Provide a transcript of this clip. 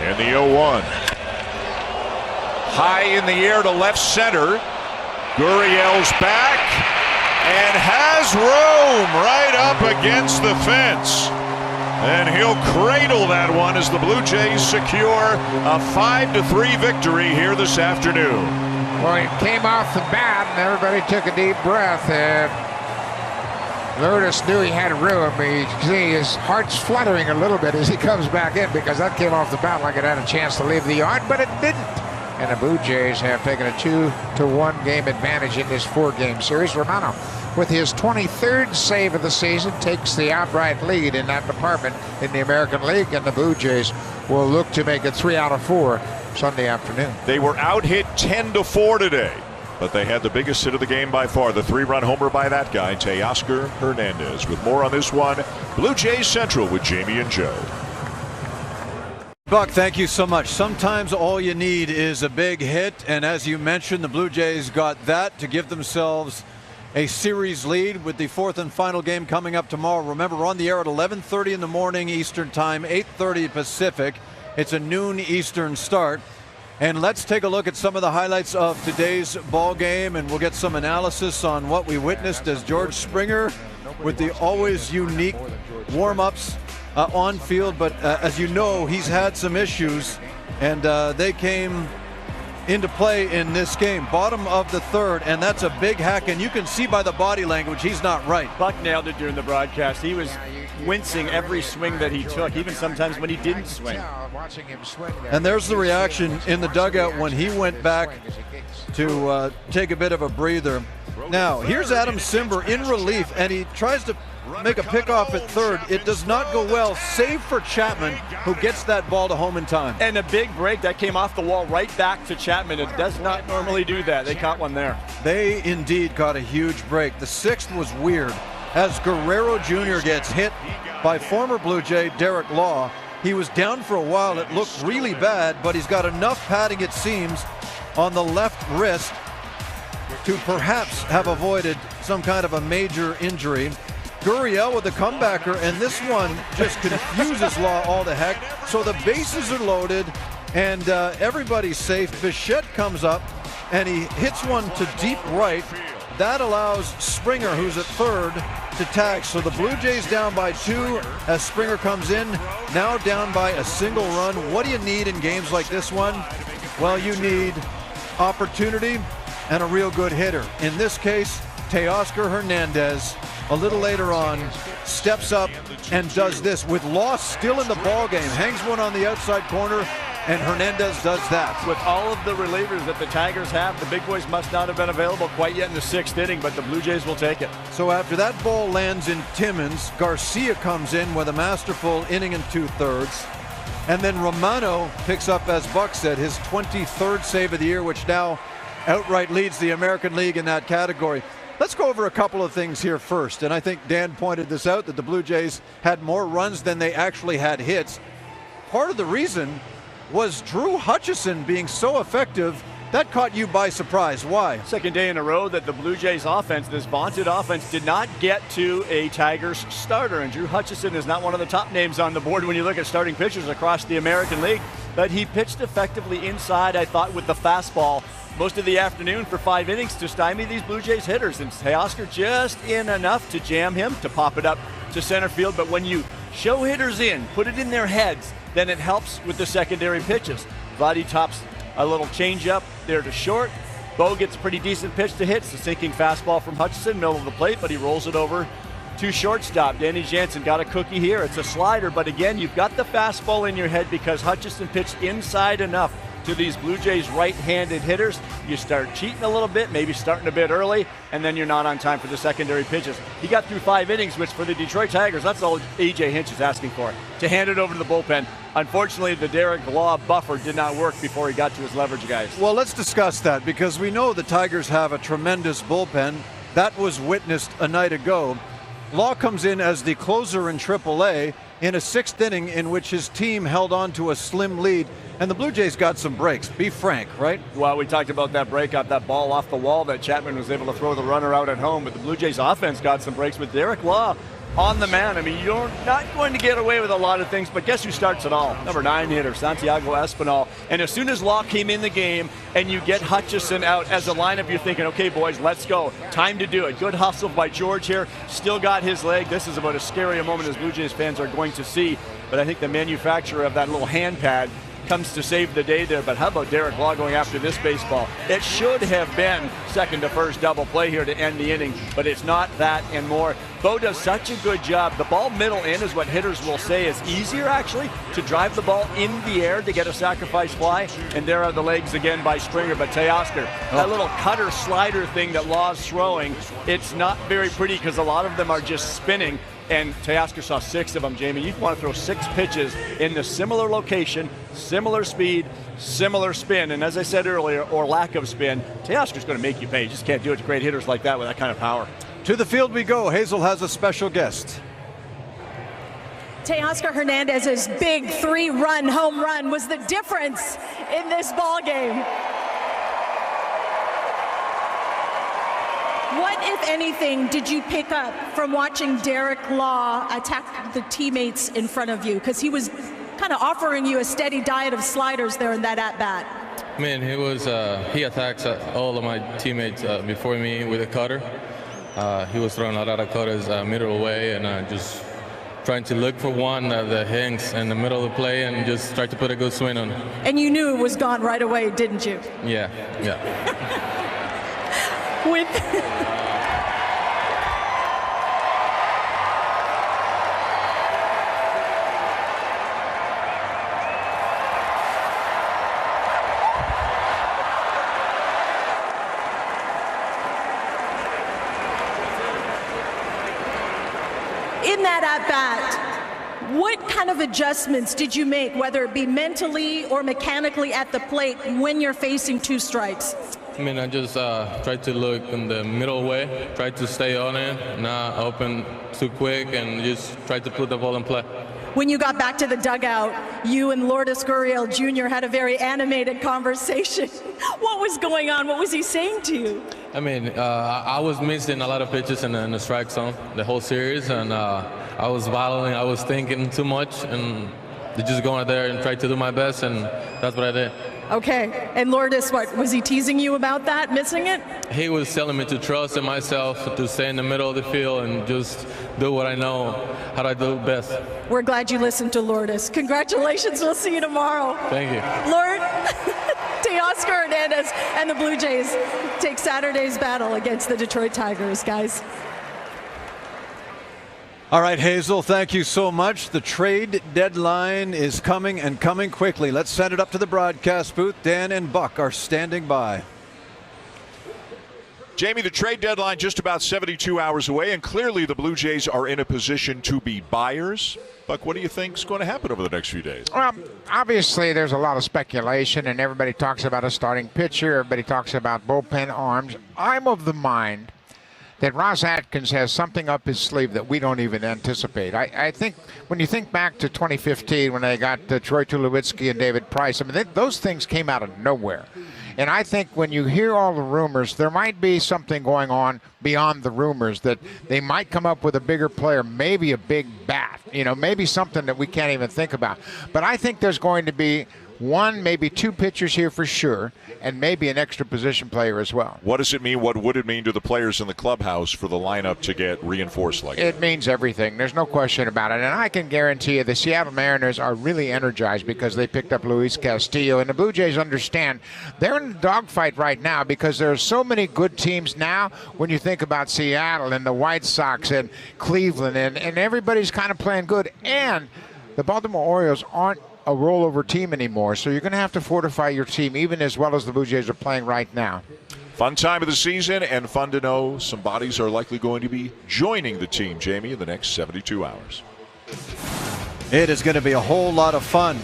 And the 0-1. High in the air to left center. Gurriel's back and has room right up against the fence. And he'll cradle that one as the Blue Jays secure a 5-3 victory here this afternoon. Well, he came off the bat and everybody took a deep breath. And Lourdes knew he had room. You can see his heart's fluttering a little bit as he comes back in because that came off the bat like it had a chance to leave the yard, but it didn't. And the Blue Jays have taken a 2-1 game advantage in this 4-game series. Romano, with his 23rd save of the season, takes the outright lead in that department in the American League, and the Blue Jays will look to make it 3 out of 4 Sunday afternoon. They were out hit 10-4 today, but they had the biggest hit of the game by far, the 3-run homer by that guy, Teoscar Hernandez. With more on this one, Blue Jays Central with Jamie and Joe. Buck, thank you so much. Sometimes all you need is a big hit, and as you mentioned, the Blue Jays got that to give themselves a series lead with the 4th and final game coming up tomorrow. Remember, we're on the air at 11:30 in the morning Eastern Time, 8:30 Pacific. It's a noon Eastern start. And let's take a look at some of the highlights of today's ball game, and we'll get some analysis on what we witnessed as George Springer with the always unique warm-ups on field, but as you know, he's had some issues, and they came into play in this game. Bottom of the 3rd, and that's a big hack, and you can see by the body language he's not right. Buck nailed it during the broadcast. He was wincing every swing that he took, even sometimes when he didn't swing. And there's the reaction in the dugout when he went back to take a bit of a breather. Now, here's Adam Cimber in relief, and he tries to make a pickoff at 3rd. It does not go well, save for Chapman, who gets that ball to home in time. And a big break that came off the wall right back to Chapman. It does not normally do that. They caught one there. They indeed caught a huge break. The 6th was weird, as Guerrero Jr. gets hit by former Blue Jay Derek Law. He was down for a while. It looked really bad, but he's got enough padding, it seems, on the left wrist to perhaps have avoided some kind of a major injury. Gurriel with the comebacker, and this one just confuses Law all to heck. So the bases are loaded, and everybody's safe. Bichette comes up, and he hits one to deep right. That allows Springer, who's at 3rd, to tag. So the Blue Jays down by 2 as Springer comes in, now down by a single run. What do you need in games like this one? Well, you need opportunity and a real good hitter. In this case, Teoscar Hernandez, a little later on, steps up and does this with Law still in the ball game. Hangs one on the outside corner, and Hernandez does that. With all of the relievers that the Tigers have, the big boys must not have been available quite yet in the 6th inning, but the Blue Jays will take it. So after that ball lands in Timmins, Garcia comes in with a masterful inning and 2/3. And then Romano picks up, as Buck said, his 23rd save of the year, which now outright leads the American League in that category. Let's go over a couple of things here first, and I think Dan pointed this out, that the Blue Jays had more runs than they actually had hits. Part of the reason was Drew Hutchison being so effective. That caught you by surprise. Why? Second day in a row that the Blue Jays offense, this vaunted offense, did not get to a Tigers starter, and Drew Hutchison is not one of the top names on the board when you look at starting pitchers across the American League, but he pitched effectively inside, I thought, with the fastball most of the afternoon for 5 innings to stymie these Blue Jays hitters, and Teoscar just in enough to jam him, to pop it up to center field. But when you show hitters in, put it in their heads, then it helps with the secondary pitches. Vladdy tops a little changeup there to short. Bo gets a pretty decent pitch to hit. It's a sinking fastball from Hutchison, middle of the plate, but he rolls it over to shortstop. Danny Jansen got a cookie here. It's a slider, but again, you've got the fastball in your head because Hutchison pitched inside enough to these Blue Jays right-handed hitters. You start cheating a little bit, maybe starting a bit early, and then you're not on time for the secondary pitches. He got through 5 innings, which for the Detroit Tigers, that's all A.J. Hinch is asking for, to hand it over to the bullpen. Unfortunately, the Derek Law buffer did not work before he got to his leverage guys. Well, let's discuss that, because we know the Tigers have a tremendous bullpen. That was witnessed a night ago. Law comes in as the closer in AAA in a 6th inning in which his team held on to a slim lead, and the Blue Jays got some breaks. Be frank, right? Well, we talked about that breakout, that ball off the wall that Chapman was able to throw the runner out at home, but the Blue Jays offense got some breaks with Derek Law on the man. I mean, you're not going to get away with a lot of things, but guess who starts it all? Number 9 hitter, Santiago Espinal. And as soon as Law came in the game and you get Hutchison out as a lineup, you're thinking, okay, boys, let's go. Time to do it. Good hustle by George here. Still got his leg. This is about as scary a moment as Blue Jays fans are going to see. But I think the manufacturer of that little hand pad comes to save the day there. But how about Derek Law going after this baseball? It should have been second to first double play here to end the inning, but it's not that and more. Bo does such a good job. The ball middle in is what hitters will say is easier, actually, to drive the ball in the air to get a sacrifice fly. And there are the legs again by Springer. But Teoscar, that little cutter slider thing that Law's throwing, it's not very pretty because a lot of them are just spinning. And Teoscar saw 6 of them, Jamie. You want to throw 6 pitches in the similar location, similar speed, similar spin. And as I said earlier, or lack of spin, Teoscar's going to make you pay. You just can't do it to great hitters like that with that kind of power. To the field we go. Hazel has a special guest. Teoscar Hernandez's big 3-run home run was the difference in this ball game. What, if anything, did you pick up from watching Derek Law attack the teammates in front of you? Because he was kind of offering you a steady diet of sliders there in that at-bat. Man, he attacks all of my teammates before me with a cutter. He was throwing a lot of cutters middle away, and just trying to look for one that hangs in the middle of the play and just try to put a good swing on it. And you knew it was gone right away, didn't you? Yeah. With in that at-bat, what kind of adjustments did you make, whether it be mentally or mechanically at the plate when you're facing 2 strikes? I mean, I just tried to look in the middle way, tried to stay on it, not open too quick, and just tried to put the ball in play. When you got back to the dugout, you and Lourdes Gurriel Jr. had a very animated conversation. What was going on? What was he saying to you? I mean, I was missing a lot of pitches in the strike zone the whole series, and I was battling, I was thinking too much, and just going out there and try to do my best, and that's what I did. Okay, and Lourdes, what, was he teasing you about that, missing it? He was telling me to trust in myself, to stay in the middle of the field and just do what I know, how I do best. We're glad you listened to Lourdes. Congratulations, we'll see you tomorrow. Thank you. Teoscar Hernandez and the Blue Jays take Saturday's battle against the Detroit Tigers, guys. All right, Hazel, thank you so much. The trade deadline is coming and coming quickly. Let's send it up to the broadcast booth. Dan and Buck are standing by. Jamie, the trade deadline just about 72 hours away, and clearly the Blue Jays are in a position to be buyers. Buck, what do you think is going to happen over the next few days? Well, obviously there's a lot of speculation, and everybody talks about a starting pitcher. Everybody talks about bullpen arms. I'm of the mind that Ross Atkins has something up his sleeve that we don't even anticipate. I think when you think back to 2015 when they got Troy Tulowitzki and David Price, I mean, those things came out of nowhere. And I think when you hear all the rumors, there might be something going on beyond the rumors, that they might come up with a bigger player, maybe a big bat, maybe something that we can't even think about. But I think there's going to be 1, maybe 2 pitchers here for sure, and maybe an extra position player as well. What does it mean? What would it mean to the players in the clubhouse for the lineup to get reinforced like that? It means everything. There's no question about it. And I can guarantee you the Seattle Mariners are really energized because they picked up Luis Castillo. And the Blue Jays understand they're in a dogfight right now because there are so many good teams now when you think about Seattle and the White Sox and Cleveland. And everybody's kind of playing good. And the Baltimore Orioles aren't a rollover team anymore, so you're going to have to fortify your team even as well as the Blue Jays are playing right now. Fun time of the season, and fun to know some bodies are likely going to be joining the team, Jamie, in the next 72 hours. It is going to be a whole lot of fun.